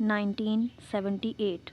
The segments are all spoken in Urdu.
1978।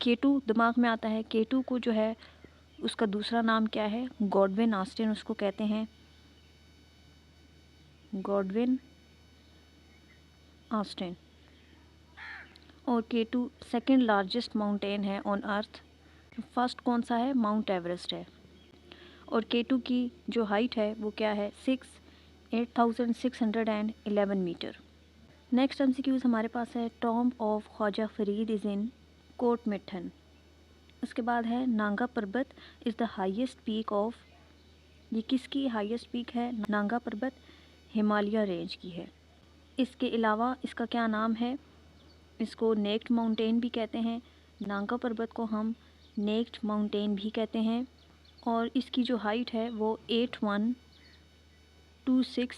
K2 دماغ میں آتا ہے. K2 کو جو ہے اس کا دوسرا نام کیا ہے؟ گوڈون آسٹن اس کو کہتے ہیں. گوڈون آسٹن. اور K2 سیکنڈ لارجسٹ ماؤنٹین ہے آن ارتھ. فرسٹ کون سا ہے؟ ماؤنٹ ایوریسٹ ہے. اور K2 کی جو ہائٹ ہے وہ کیا ہے؟ 8611 میٹر. نیکسٹ MCQs ہمارے پاس ہے ٹامب آف خواجہ فرید از ان کوٹ مٹھن. اس کے بعد ہے نانگا پربت از دا ہائیسٹ پیک آف. یہ کس کی ہائیسٹ پیک ہے؟ نانگا پربت ہمالیہ رینج کی ہے. اس کے علاوہ اس کا کیا نام ہے؟ اس کو نیکڈ ماؤنٹین بھی کہتے ہیں. نانگا پربت کو ہم نیکڈ ماؤنٹین بھی کہتے ہیں. اور اس کی جو ہائٹ ہے وہ 8126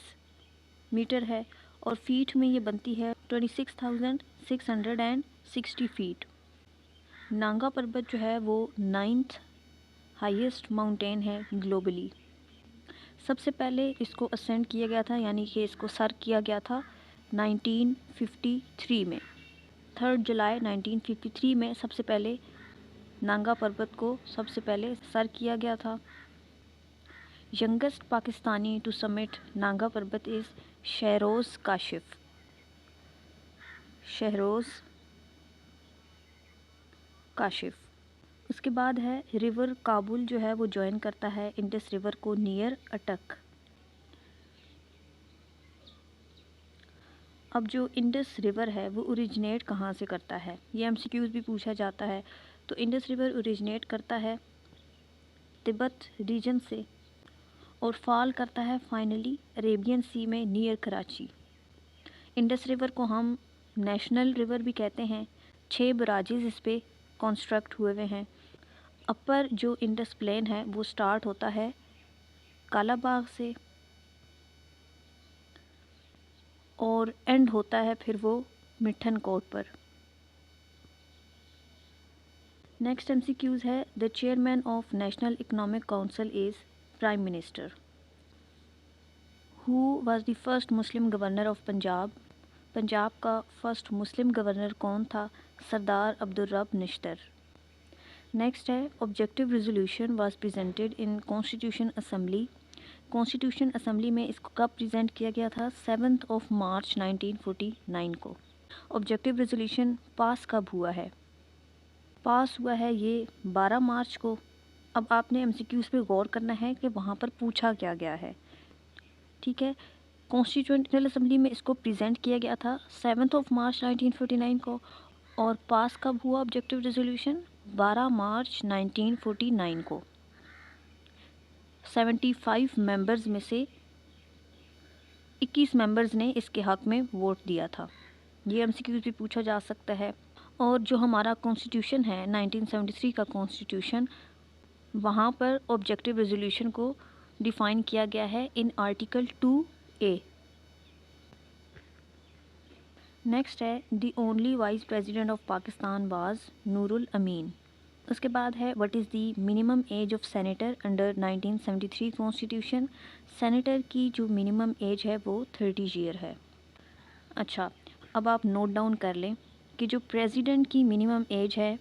میٹر ہے. اور فیٹ میں یہ بنتی ہے 26,660 فیٹ. نانگا پربت جو ہے وہ 9th ہائیسٹ ماؤنٹین ہے گلوبلی. سب سے پہلے اس کو اسینڈ کیا گیا تھا، یعنی کہ اس کو سر کیا گیا تھا 1953 میں. 3 جولائی 1953 میں سب سے پہلے نانگا پربت کو سب سے پہلے سر کیا گیا تھا. ینگسٹ پاکستانی ٹو سمٹ نانگا پربت از شہروز کاشف. شہروز کاشف. اس کے بعد ہے ریور کابل جو ہے وہ جوائن کرتا ہے انڈس ریور کو نیئر اٹک. اب جو انڈس ریور ہے وہ اوریجنیٹ کہاں سے کرتا ہے؟ یہ MCQs بھی پوچھا جاتا ہے. تو انڈس ریور اوریجنیٹ کرتا ہے تبت ریجن سے اور فال کرتا ہے فائنلی عریبین سی میں نیئر کراچی. انڈس ریور کو ہم نیشنل ریور بھی کہتے ہیں. 6 براجز اس پہ کنسٹرکٹ ہوئے ہوئے ہیں. اپر جو انڈس پلین ہے وہ سٹارٹ ہوتا ہے کالا باغ سے اور اینڈ ہوتا ہے پھر وہ مٹھن کوٹ پر. نیکسٹ MCQs ہے the chairman of national economic council is prime minister. Who was the first Muslim governor of Punjab. Punjab کا فرسٹ مسلم گورنر کون تھا؟ سردار عبدالرب نشتر. نیکسٹ ہے objective resolution was presented in constituent assembly. Constituent assembly میں اس کو کب پریزنٹ کیا گیا تھا؟ 7 مارچ 1949 کو. آبجیکٹیو ریزولوشن پاس کب ہوا ہے؟ پاس ہوا ہے یہ 12 مارچ کو. اب آپ نے MCQs پہ غور کرنا ہے کہ وہاں پر پوچھا کیا گیا ہے. ٹھیک ہے، کانسٹیٹیوشنل اسمبلی میں اس کو پریزنٹ کیا گیا تھا 7 مارچ 1949 کو. اور پاس کب ہوا آبجیکٹیو ریزولوشن؟ 12 مارچ 1949 کو. 75 ممبرز میں سے 21 ممبرز نے اس کے حق میں ووٹ دیا تھا. یہ MCQs بھی پوچھا جا سکتا ہے. اور جو ہمارا کانسٹیٹیوشن ہے 1973 کا کانسٹیٹیوشن، وہاں پر آبجیکٹیو ریزولوشن کو ڈیفائن کیا گیا ہے ان آرٹیکل 2A. نیکسٹ ہے the only vice president of Pakistan was Nurul Amin. اس کے بعد ہے what is the minimum age of senator under 1973 constitution. Senator کی جو منیمم ایج ہے وہ 30 ایئر ہے. اچھا، اب آپ نوٹ ڈاؤن کر لیں کہ جو پریزیڈنٹ کی منیمم ایج ہے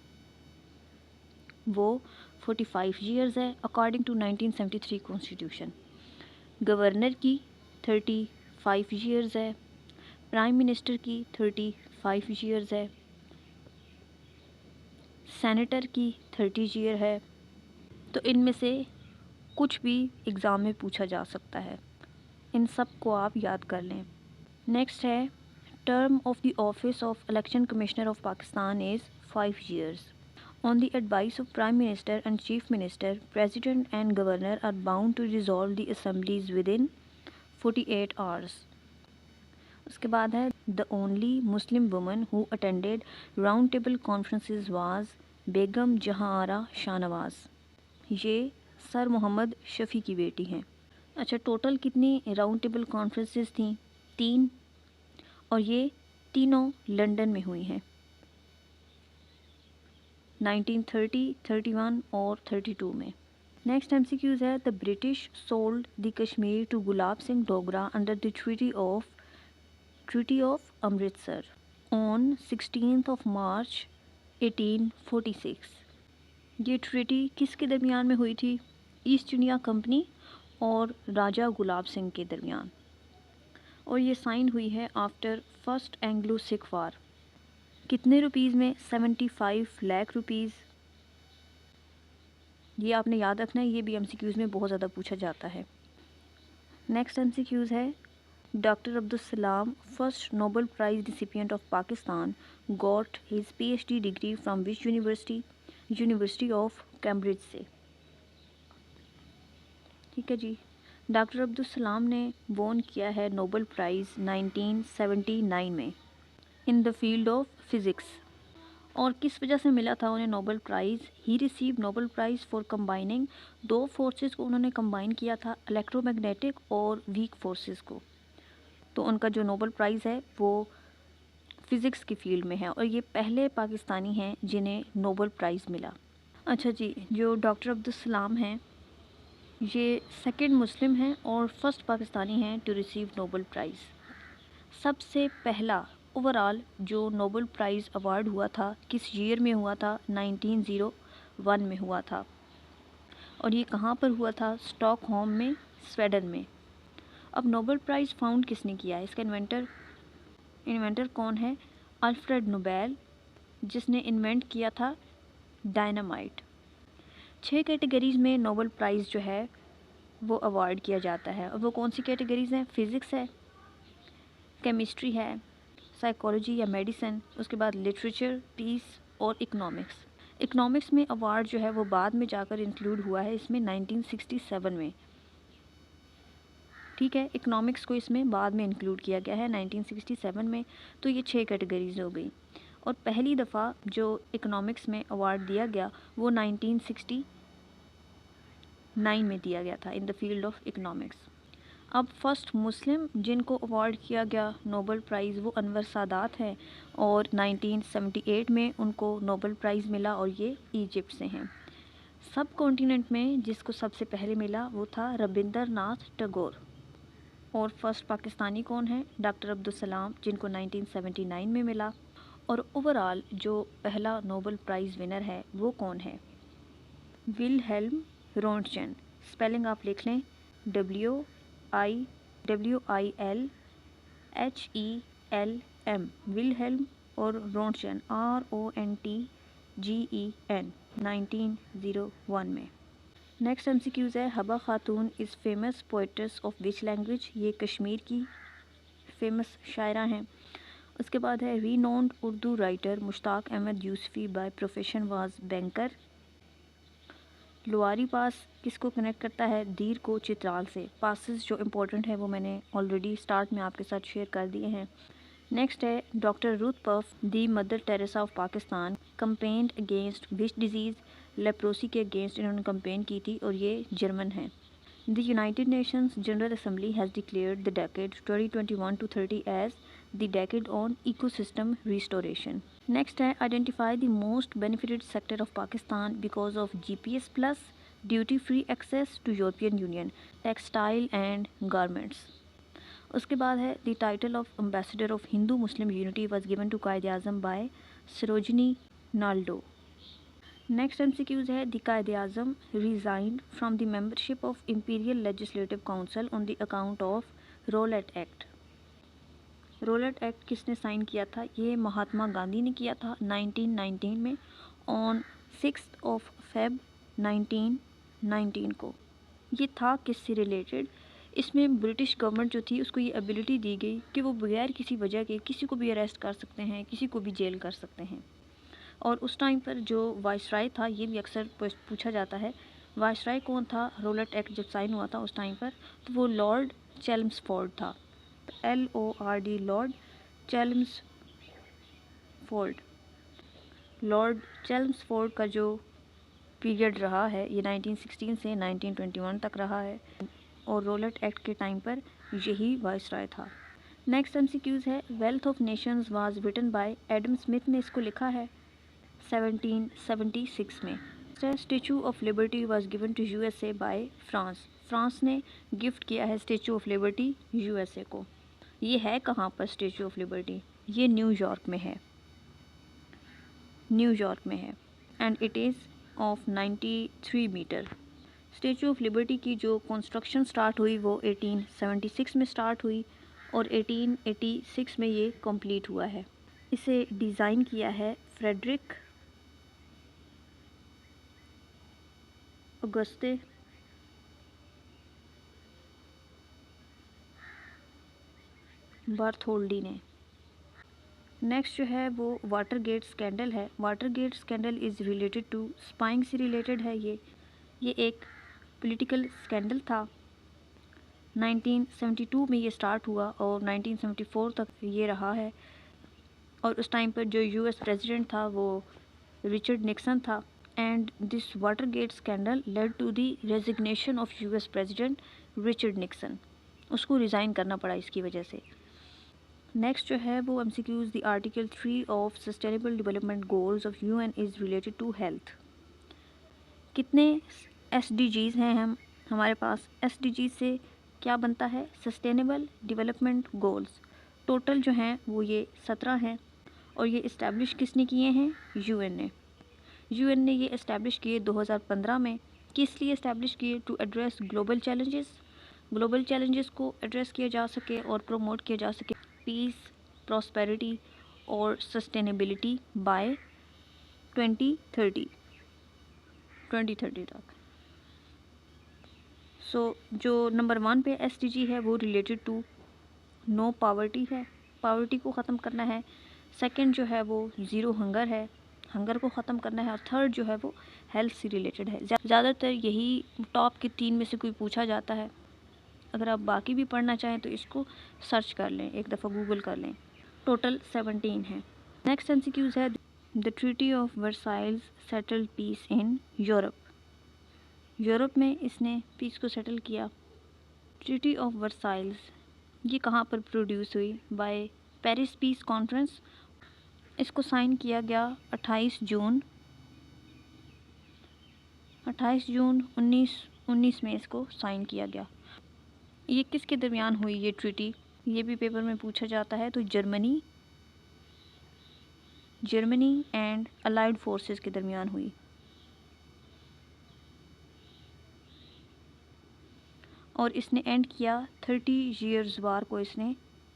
وہ 45 ایئرز ہے اکارڈنگ ٹو 1973 کانسٹیٹیوشن. گورنر کی 35 ایئرز ہے. پرائم منسٹر کی 35 ایئرز ہے. سینیٹر کی 30 ایئر ہے. تو ان میں سے کچھ بھی ایگزام میں پوچھا جا سکتا ہے. ان سب کو آپ یاد کر لیں. نیکسٹ ہے term of the office of election commissioner of Pakistan is 5 years. On the advice of Prime Minister and Chief Minister, President and Governor are bound to dissolve the assemblies within 48 hours. اس کے بعد ہے the only Muslim woman who attended round table conferences was بیگم جہاں آرا شاہ نواز. یہ سر محمد شفیع کی بیٹی ہیں. اچھا، ٹوٹل کتنی راؤنڈ ٹیبل کانفرنسز تھیں؟ 3. اور یہ تینوں لنڈن میں ہوئی ہیں 1930, 31 اور 32 میں. نیکسٹ MCQs ہے the British sold the Kashmir to Gulab Singh Dogra under the Treaty of Amritsar on 16th March 1846۔ یہ ٹریٹی کس کے درمیان میں ہوئی تھی؟ ایسٹ انڈیا کمپنی اور راجہ گلاب سنگھ کے درمیان، اور یہ سائن ہوئی ہے آفٹر فرسٹ اینگلو سکھ وار۔ کتنے روپیز میں؟ 75 لاکھ روپیز۔ یہ آپ نے یاد رکھنا ہے، یہ بھی ایم سی کیوز میں بہت زیادہ پوچھا جاتا ہے۔ نیکسٹ ایم سی کیوز ہے doctor Abdus Salam first Nobel prize recipient of Pakistan got his P H D degree from which university? University of Cambridge سے۔ ٹھیک ہے جی، ڈاکٹر عبدالسلام نے وون کیا ہے نوبل پرائز 1979 میں in the field of physics, اور کس وجہ سے ملا تھا انہیں Nobel prize? He receive Nobel prize for combining, دو فورسز کو انہوں نے کمبائن کیا تھا، الیکٹرو میگنیٹک اور ویک فورسز کو، تو ان کا جو نوبل پرائز ہے وہ فزکس کی فیلڈ میں ہے، اور یہ پہلے پاکستانی ہیں جنہیں نوبل پرائز ملا۔ اچھا جی، جو ڈاکٹر عبدالسلام ہیں یہ سیکنڈ مسلم ہیں اور فرسٹ پاکستانی ہیں ٹو ریسیو نوبل پرائز۔ سب سے پہلا اوورال جو نوبل پرائز ایوارڈ ہوا تھا کس ایئر میں ہوا تھا؟ 1901 میں ہوا تھا، اور یہ کہاں پر ہوا تھا؟ اسٹاک ہوم میں، سویڈن میں۔ اب نوبل پرائز فاؤنڈ کس نے کیا ہے؟ اس کا انوینٹر کون ہے؟ الفریڈ نوبیل، جس نے انوینٹ کیا تھا ڈائنامائٹ۔ 6 کیٹیگریز میں نوبل پرائز جو ہے وہ ایوارڈ کیا جاتا ہے، اور وہ کون سی کیٹیگریز ہیں؟ فزکس ہے، کیمسٹری ہے، سائیکالوجی یا میڈیسن، اس کے بعد لٹریچر، پیس اور اکنامکس۔ اکنامکس میں ایوارڈ جو ہے وہ بعد میں جا کر انکلوڈ ہوا ہے اس میں 1967 میں۔ ٹھیک ہے، اکنامکس کو اس میں بعد میں انکلوڈ کیا گیا ہے 1967 میں، تو یہ 6 کیٹیگریز ہو گئی، اور پہلی دفعہ جو اکنامکس میں ایوارڈ دیا گیا وہ 1969 میں دیا گیا تھا ان دا فیلڈ آف اکنامکس۔ اب فرسٹ مسلم جن کو ایوارڈ کیا گیا نوبل پرائز وہ انور سادات ہیں، اور 1978 میں ان کو نوبل پرائز ملا، اور یہ ایجپٹ سے ہیں۔ سب کانٹیننٹ میں جس کو سب سے پہلے ملا وہ تھا ربندر ناتھ ٹیگور، اور فرسٹ پاکستانی کون ہیں؟ ڈاکٹر عبدالسلام، جن کو 1979 میں ملا، اور اوورال جو پہلا نوبل پرائز ونر ہے وہ کون ہے؟ ولہیلم رونٹشن، اسپیلنگ آپ لکھ لیں WILHELM، ولہیلم اور رونٹشن RONTGEN، 1901 میں۔ نیکسٹ ایم سی کیوز ہے Habba Khatoon is famous poets of which language? یہ کشمیر کی فیمس شاعرہ ہیں۔ اس کے بعد ہے renowned Urdu writer Mushtaq Ahmad Yusufi by profession was banker. Lowari pass کس کو کنیکٹ کرتا ہے؟ دیر کو چترال سے۔ پاسز جو امپورٹنٹ ہے وہ میں نے آلریڈی اسٹارٹ میں آپ کے ساتھ شیئر کر دیے ہیں۔ نیکسٹ ہے doctor Ruth Pfau, the mother Teresa of Pakistan, campaigned against which disease? Leprosy کے اگینسٹ انہوں نے کمپین کی تھی، اور یہ جرمن ہیں۔ The United Nations general assembly has declared the decade 2021-30 as the decade on ecosystem restoration. Next ہے identify the most benefited sector of Pakistan because of GPS plus duty free access to European Union, textile and garments. اس کے بعد ہے the title of ambassador of Hindu Muslim unity was given to Quaid Azam by Sarojini Naidu. Next M C Qs ہے the Quaid Azam resigned from the membership of Imperial legislative council on the account of Rowlatt act. Rowlatt act کس نے سائن کیا تھا؟ یہ مہاتما گاندھی نے کیا تھا 1919 میں آن 6 فیب 1919 کو۔ یہ تھا کس سے ریلیٹڈ؟ اس میں برٹش گورنمنٹ جو تھی اس کو یہ ایبلٹی دی گئی کہ وہ بغیر کسی وجہ کے کسی کو بھی اریسٹ کر سکتے ہیں، کسی کو بھی جیل کر سکتے ہیں۔ اور اس ٹائم پر جو وائسرائے تھا، یہ بھی اکثر پوچھا جاتا ہے وائسرائے کون تھا رولٹ ایکٹ جب سائن ہوا تھا اس ٹائم پر، تو وہ لارڈ چیلمسفورڈ تھا، LORD، لارڈ چیلمسفورڈ۔ لارڈ چیلمسفورڈ کا جو پیریڈ رہا ہے یہ 1916 سے 1921 تک رہا ہے، اور رولٹ ایکٹ کے ٹائم پر یہی وائسرائے تھا۔ نیکسٹ ایم سی کیوز ہے wealth of nations was written by Adam Smith نے اس کو لکھا ہے 1776 میں۔ Statue of liberty was given to USA by France, France نے گفٹ کیا ہے اسٹیچو آف لبرٹی USA کو۔ یہ ہے کہاں پر اسٹیچو آف لبرٹی؟ یہ نیو یارک میں ہے۔ نیو یارک میں ہے اینڈ اٹ از آف 93 میٹر۔ اسٹیچو آف لبرٹی کی جو کنسٹرکشن سٹارٹ ہوئی وہ 1876 میں سٹارٹ ہوئی اور 1886 میں یہ کمپلیٹ ہوا ہے۔ اسے ڈیزائن کیا ہے فریڈرک اگستے بارتھولڈی نے۔ نیکسٹ جو ہے وہ واٹر گیٹ اسکینڈل ہے۔ Watergate scandal is related to spying سے ریلیٹڈ ہے۔ یہ ایک پولیٹیکل اسکینڈل تھا۔ 1972 میں یہ سٹارٹ ہوا اور 1974 تک یہ رہا ہے، اور اس ٹائم پر جو US پریزیڈنٹ تھا وہ رچرڈ نکسن تھا، and this Watergate scandal led to the resignation of US president Richard Nixon. اس کو ریزائن کرنا پڑا اس کی وجہ سے۔ نیکسٹ جو ہے وہ MCQs the article 3 of sustainable development goals of UN is related to health. کتنے SDGs ہیں ہمارے پاس؟ SDGs سے کیا بنتا ہے؟ Sustainable development goals. ٹوٹل جو ہیں وہ یہ 17 ہیں، اور یہ اسٹیبلش کس نے کیے ہیں؟ UN نے۔ UN نے یہ اسٹیبلش کیے 2015 میں۔ کس لیے اسٹیبلش کیے؟ To address global challenges. Global challenges کو ایڈریس کیا جا سکے اور پروموٹ کیا جا سکے پیس، پراسپیرٹی اور سسٹینیبلٹی بائی 2030 تک۔ سو جو نمبر 1 پہ SDG ہے وہ ریلیٹڈ ٹو نو پاورٹی ہے، پاورٹی کو ختم کرنا ہے۔ سیکنڈ جو ہے وہ زیرو ہنگر ہے، ہنگر کو ختم کرنا ہے، اور تھرڈ جو ہے وہ ہیلتھ سے ریلیٹڈ ہے۔ زیادہ تر یہی ٹاپ کے 3 میں سے کوئی پوچھا جاتا ہے۔ اگر آپ باقی بھی پڑھنا چاہیں تو اس کو سرچ کر لیں، ایک دفعہ گوگل کر لیں۔ ٹوٹل 17 ہیں۔ نیکسٹ MCQs ہے the treaty of Versailles settled peace in Europe. Europe میں اس نے پیس کو سیٹل کیا۔ ٹریٹی آف ورسائلز یہ کہاں پر پروڈیوس ہوئی؟ By Paris peace conference. اس کو سائن کیا گیا 28 جون 1919 میں اس کو سائن کیا گیا۔ یہ کس کے درمیان ہوئی یہ ٹریٹی؟ یہ بھی پیپر میں پوچھا جاتا ہے۔ تو جرمنی اینڈ الائیڈ فورسز کے درمیان ہوئی۔ اور اس نے اینڈ کیا 30 ایئرز وار کو اس نے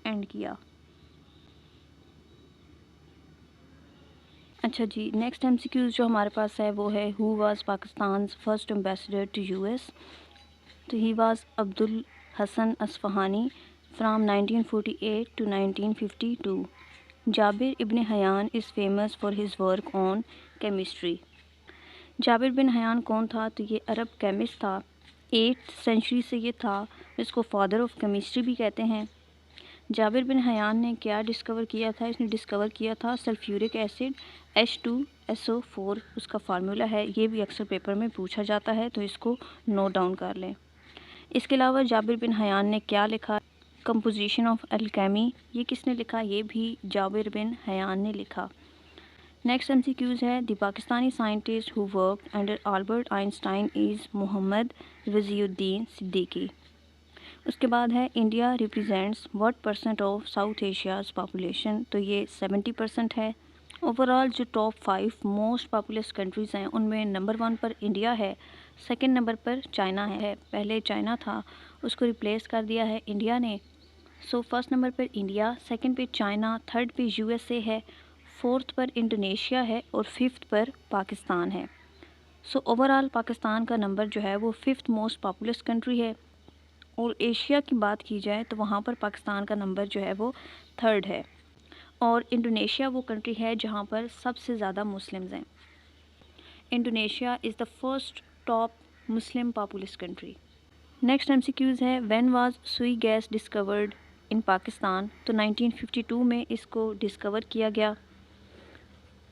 اینڈ کیا۔ اچھا جی، نیکسٹ MCQs جو ہمارے پاس ہے وہ ہے who was Pakistan's first ambassador to US۔ تو he was Abdul al-Hasan Ispahani from 1948 to 1952۔ Jabir ibn Hayyan is famous for his work on chemistry. Jabir bin Hayyan کون تھا؟ تو یہ عرب کیمسٹ تھا، 8th سینچری سے یہ تھا، اس کو فادر آف کیمسٹری بھی کہتے ہیں۔ جابر بن حیان نے کیا ڈسکور کیا تھا؟ اس نے ڈسکور کیا تھا سلفیورک ایسڈ H2SO4، اس کا فارمولا ہے۔ یہ بھی اکثر پیپر میں پوچھا جاتا ہے، تو اس کو نوٹ ڈاؤن کر لیں۔ اس کے علاوہ جابر بن حیان نے کیا لکھا؟ Composition of alchemy. یہ کس نے لکھا؟ یہ بھی جابر بن حیان نے لکھا۔ نیکسٹ MCQs ہے the Pakistani scientist who worked under Albert Einstein is Muhammad Waziuddin Siddiqui. اس کے بعد ہے India represents what percent of South Asia's population? تو یہ 70% ہے۔ اوور آل جو ٹاپ 5 موسٹ پاپولس کنٹریز ہیں ان میں نمبر 1 پر انڈیا ہے، سیکنڈ نمبر پر چائنا ہے۔ پہلے چائنا تھا، اس کو ریپلیس کر دیا ہے انڈیا نے۔ سو فرسٹ نمبر پر انڈیا، سیکنڈ پہ چائنا، تھرڈ پہ USA ہے، فورتھ پر انڈونیشیا ہے، اور ففتھ پر پاکستان ہے۔ سو اوور آل پاکستان کا نمبر جو ہے وہ 5th موسٹ پاپولس کنٹری ہے، اور ایشیا کی بات کی جائے تو وہاں پر پاکستان کا نمبر جو ہے وہ 3rd ہے، اور انڈونیشیا وہ کنٹری ہے جہاں پر سب سے زیادہ مسلمز ہیں۔ Indonesia is the first top Muslim populous country. Next MCQs ہے وین واز سوئی گیس ڈسکورڈ ان پاکستان؟ تو 1952 میں اس کو ڈسکور کیا گیا۔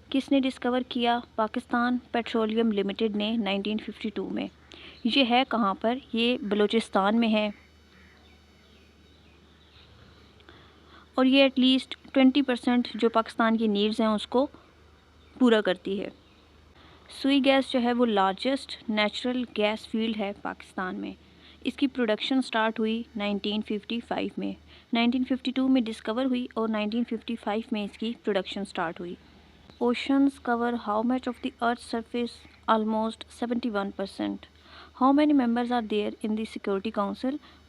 کس نے ڈسکور کیا؟ پاکستان پیٹرولیم لمیٹڈ نے 1952 میں۔ یہ ہے کہاں پر؟ یہ بلوچستان میں ہے، اور یہ ایٹ لیسٹ 20% جو پاکستان کی نیڈز ہیں اس کو پورا کرتی ہے۔ سوئی گیس جو ہے وہ لارجسٹ نیچرل گیس فیلڈ ہے پاکستان میں۔ اس کی پروڈکشن سٹارٹ ہوئی 1955 میں، 1952 میں ڈسکور ہوئی اور 1955 میں اس کی پروڈکشن سٹارٹ ہوئی۔ Oceans cover how much of the Earth's surface? Almost 71%. How many members are there in the Security Council?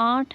8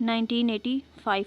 1985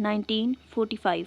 1945.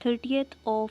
30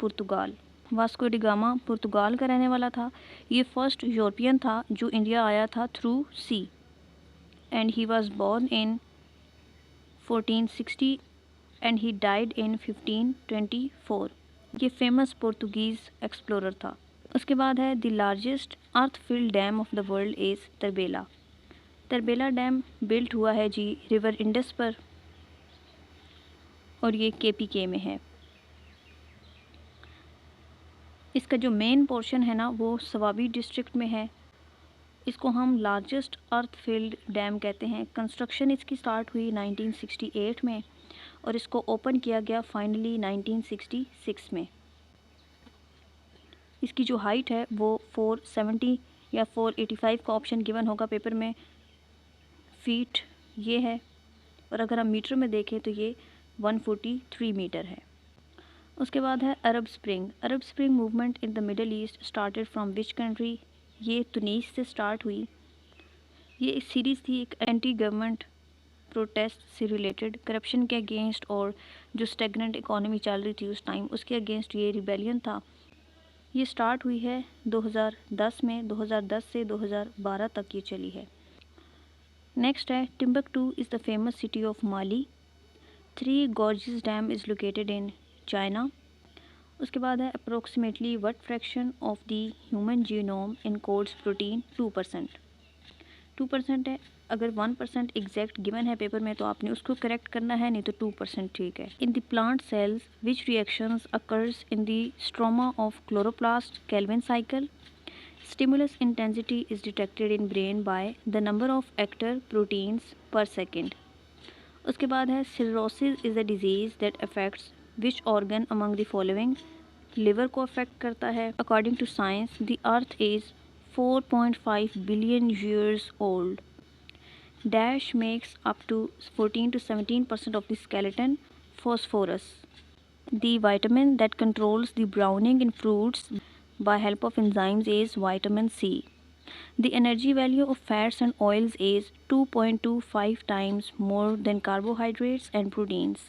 Portugal. Vasco da Gama Portugal کا رہنے والا تھا. یہ فرسٹ یورپین تھا جو انڈیا آیا تھا through sea. And he was born in 1460 and he died in 1524. یہ فیمس پرتگیز ایکسپلورر تھا. اس کے بعد ہے the largest earth filled dam of the world is Tarbela. Tarbela dam built ہوا ہے جی ریور انڈس پر اور یہ کے پی کے میں ہے. اس کا جو مین پورشن ہے نا وہ سوابی ڈسٹرکٹ میں ہے. اس کو ہم لارجسٹ ارتھ فلڈ ڈیم کہتے ہیں. کنسٹرکشن اس کی سٹارٹ ہوئی 1968 میں اور اس کو اوپن کیا گیا فائنلی 1966 میں. اس کی جو ہائٹ ہے وہ 470 یا 485 کا آپشن گیون ہوگا پیپر میں فیٹ یہ ہے, اور اگر ہم میٹر میں دیکھیں تو یہ 143 میٹر ہے. اس کے بعد ہے Arab Spring. Arab Spring movement in the Middle East started from which country. یہ تونس سے سٹارٹ ہوئی. یہ ایک سیریز تھی ایک اینٹی گورنمنٹ پروٹیسٹ سے ریلیٹڈ, کرپشن کے اگینسٹ اور جو اسٹیگننٹ اکانومی چل رہی تھی اس ٹائم اس کے اگینسٹ یہ ریبیلین تھا. یہ سٹارٹ ہوئی ہے 2010 میں. 2010 سے 2012 تک یہ چلی ہے. نیکسٹ ہے Timbuktu is the famous city of Mali. Three gorges dam is located in China. اس کے بعد ہے approximately what fraction of the human genome encodes protein 2%. 2% ہے. اگر 1% ایگزیکٹ گیون ہے پیپر میں تو آپ نے اس کو کریکٹ کرنا ہے, نہیں تو 2% ٹھیک ہے. In the plant cells which reactions occurs in the stroma of chloroplast Calvin cycle. Stimulus intensity is detected in brain by the number of actor proteins per second. اس کے بعد ہے cirrhosis is a disease that affects which organ among the following. liver کو افیکٹ کرتا ہے. According to science, the earth is 4.5 billion years old. Dash makes up to 14 to 17% of the skeleton. Phosphorus, the vitamin that controls the browning in fruits by help of enzymes, is vitamin C. The energy value of fats and oils is 2.25 times more than carbohydrates and proteins.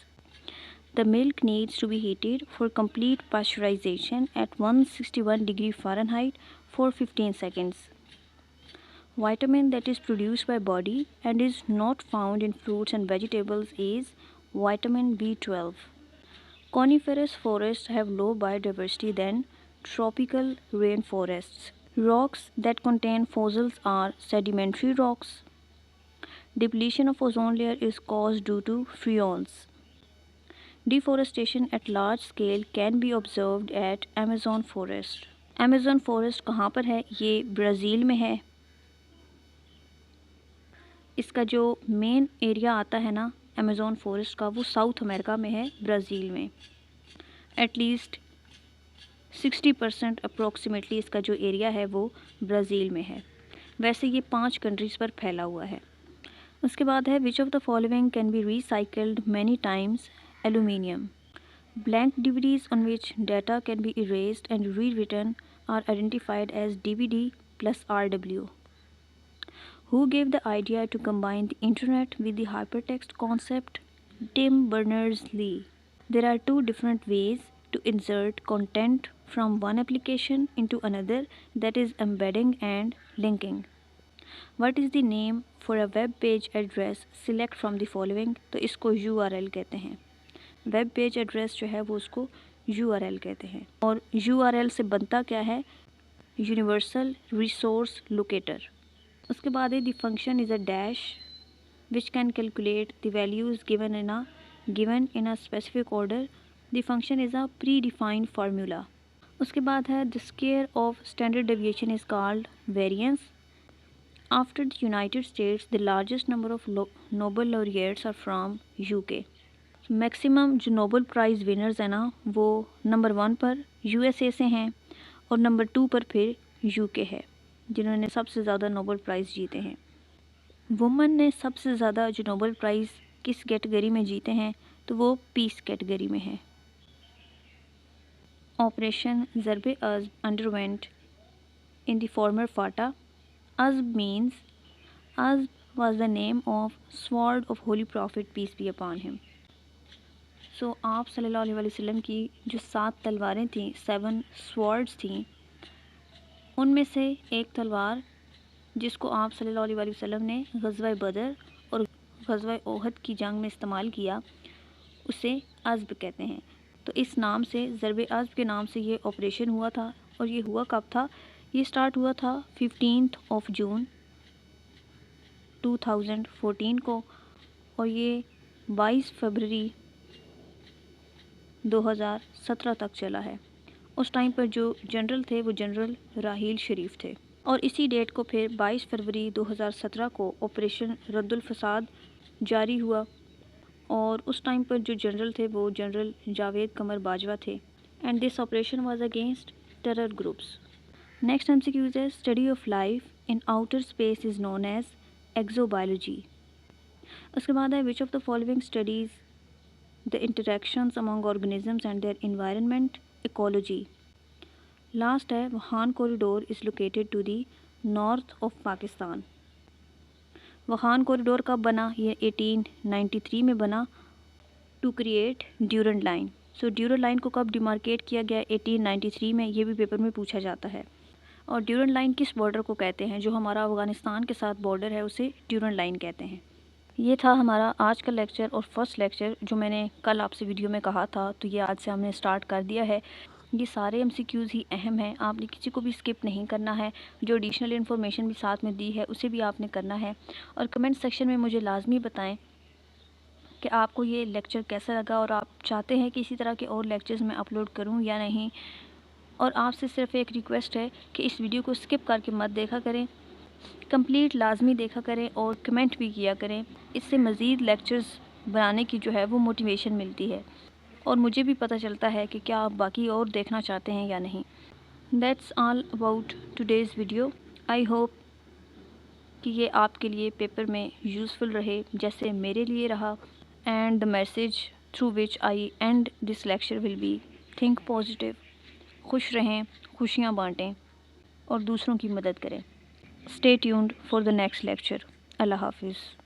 The milk needs to be heated for complete pasteurization at 161 degree Fahrenheit for 15 seconds. Vitamin that is produced by body and is not found in fruits and vegetables is vitamin B12. Coniferous forests have low biodiversity than tropical rainforests. Rocks that contain fossils are sedimentary rocks. Depletion of ozone layer is caused due to freons. Deforestation at large scale can be observed at Amazon forest. Amazon forest کہاں پر ہے؟ یہ برازیل میں ہے. اس کا جو مین ایریا آتا ہے نا Amazon فورسٹ کا وہ ساؤتھ امریکہ میں ہے, برازیل میں. ایٹ لیسٹ 60% اپروکسیمیٹلی اس کا جو ایریا ہے وہ برازیل میں ہے. ویسے یہ 5 کنٹریز پر پھیلا ہوا ہے. اس کے بعد ہے which of the following can be recycled many times. Aluminium. Blank DVDs on which data can be erased and rewritten are identified as DVD plus RW. Who gave the idea to combine the internet with the hypertext concept? Tim Berners-Lee. There are 2 different ways to insert content from one application into another, that is embedding and linking. What is the name for a web page address? Select from the following. تو اس کو URL کہتے ہیں. ویب پیج ایڈریس جو ہے وہ اس کو URL کہتے ہیں. اور URL سے بنتا کیا ہے؟ Universal resource locator. اس کے بعد the function is a dash which can calculate the values given in a specific order. The function is a predefined formula. اس کے بعد ہے the square of standard deviation is called variance. After the United States the largest number of Nobel laureates are from UK. Maximum جو نوبل پرائز ونرز ہیں نا وہ نمبر 1 پر USA سے ہیں اور نمبر 2 پر پھر UK ہے جنہوں نے سب سے زیادہ نوبل پرائز جیتے ہیں. وومن نے سب سے زیادہ جو نوبل پرائز کس کیٹیگری میں جیتے ہیں تو وہ پیس کیٹیگری میں ہے. آپریشن ضرب عزب underwent in the former FATA. Azb means Azb was the name of sword of Holy Prophet, peace be upon him. سو آپ صلی اللہ علیہ وسلم کی جو 7 تلواریں تھیں، 7 سوارڈز تھیں، ان میں سے ایک تلوار جس کو آپ صلی اللہ علیہ وسلم نے غزوہ بدر اور غزوہ احد کی جنگ میں استعمال کیا، اسے عزب کہتے ہیں۔ تو اس نام سے، ضرب عزب کے نام سے یہ آپریشن ہوا تھا، اور یہ ہوا کب تھا؟ یہ سٹارٹ ہوا تھا 15 جون 2014 کو، اور یہ 22 فروری 2017 تک چلا ہے۔ اس ٹائم پر جو جنرل تھے وہ جنرل راحیل شریف تھے، اور اسی ڈیٹ کو پھر 22 فروری 2017 کو آپریشن رد الفساد جاری ہوا، اور اس ٹائم پر جو جنرل تھے وہ جنرل جاوید قمر باجوہ تھے، and this operation was against terror groups. Next MCQs ہے study of life in outer space is known as exobiology. اس کے بعد ہے which of the following studies the interactions among organisms and their environment, ecology. Last ہے Wakhan corridor is located to the north of Pakistan. Wakhan corridor کب بنا؟ یہ 1893 میں بنا to create Durand Line. So Durand Line کو کب ڈیمارکیٹ کیا گیا؟ 1893 میں، یہ بھی پیپر میں پوچھا جاتا ہے۔ اور ڈیورنڈ لائن کس بارڈر کو کہتے ہیں؟ جو ہمارا افغانستان کے ساتھ بارڈر ہے اسے ڈیورنڈ لائن کہتے ہیں۔ یہ تھا ہمارا آج کا لیکچر اور فرسٹ لیکچر جو میں نے کل آپ سے ویڈیو میں کہا تھا، تو یہ آج سے ہم نے سٹارٹ کر دیا ہے۔ یہ سارے MCQs ہی اہم ہیں، آپ نے کسی کو بھی سکپ نہیں کرنا ہے، جو ایڈیشنل انفارمیشن بھی ساتھ میں دی ہے اسے بھی آپ نے کرنا ہے، اور کمنٹ سیکشن میں مجھے لازمی بتائیں کہ آپ کو یہ لیکچر کیسا لگا، اور آپ چاہتے ہیں کہ اسی طرح کے اور لیکچرز میں اپلوڈ کروں یا نہیں۔ اور آپ سے صرف ایک ریکویسٹ ہے کہ اس ویڈیو کو سکپ کر کے مت دیکھا کریں، کمپلیٹ لازمی دیکھا کریں اور کمنٹ بھی کیا کریں۔ اس سے مزید لیکچرز بنانے کی جو ہے وہ موٹیویشن ملتی ہے، اور مجھے بھی پتہ چلتا ہے کہ کیا آپ باقی اور دیکھنا چاہتے ہیں یا نہیں۔ That's all about today's video. I hope کہ یہ آپ کے لیے پیپر میں یوزفل رہے جیسے میرے لیے رہا، and the message through which I and this lecture will be think positive. خوش رہیں، خوشیاں بانٹیں اور دوسروں کی مدد کریں۔ Stay tuned for the next lecture. اللہ حافظ۔